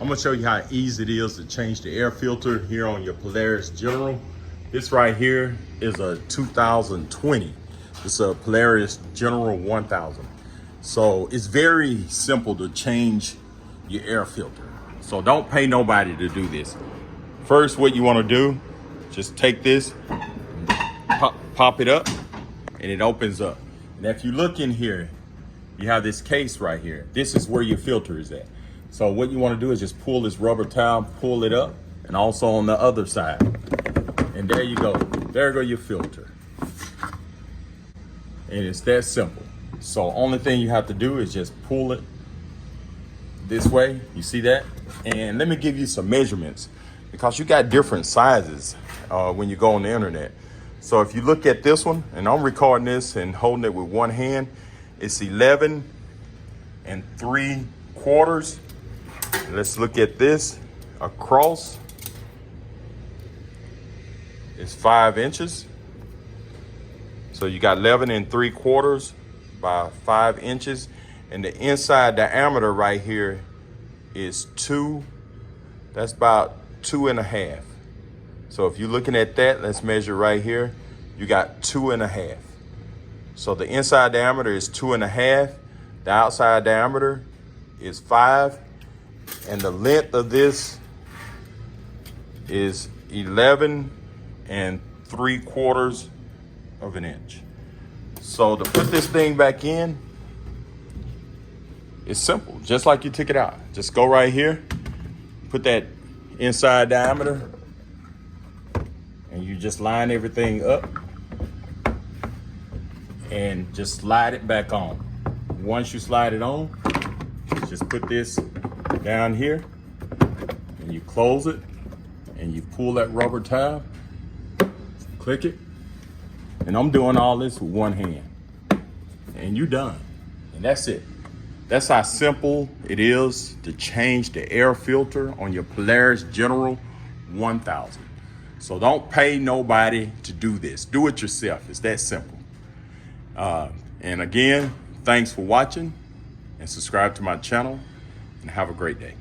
I'm gonna show you how easy it is to change the air filter here on your Polaris General. This right here is a 2020. It's a Polaris General 1000. So it's very simple to change your air filter. So don't pay nobody to do this. First, what you wanna do, just take this, pop it up, and it opens up. And if you look in here, you have this case right here. This is where your filter is at. So what you want to do is just pull this rubber towel, pull it up, and also on the other side. And there you go. There go your filter. And it's that simple. So only thing you have to do is just pull it this way. You see that? And let me give you some measurements, because you got different sizes when you go on the internet. So if you look at this one, and I'm recording this and holding it with one hand, it's 11 3/4. Let's look at this. Across, it's 5 inches. So you got 11 3/4 by 5 inches. And the inside diameter right here is 2. That's about 2.5. So if you're looking at that, let's measure right here. You got 2.5. So the inside diameter is 2.5. The outside diameter is 5. And the length of this is 11 3/4 of an inch. So to put this thing back in, it's simple, just like you took it out. Just go right here, put that inside diameter, and you just line everything up and just slide it back on. Once you slide it on, just put this down here and you close it and you pull that rubber tab, click it, and I'm doing all this with one hand, and you're done. And that's it. That's how simple it is to change the air filter on your Polaris General 1000. So don't pay nobody to do this. Do it yourself. It's that simple. And again, thanks for watching, and subscribe to my channel, and have a great day.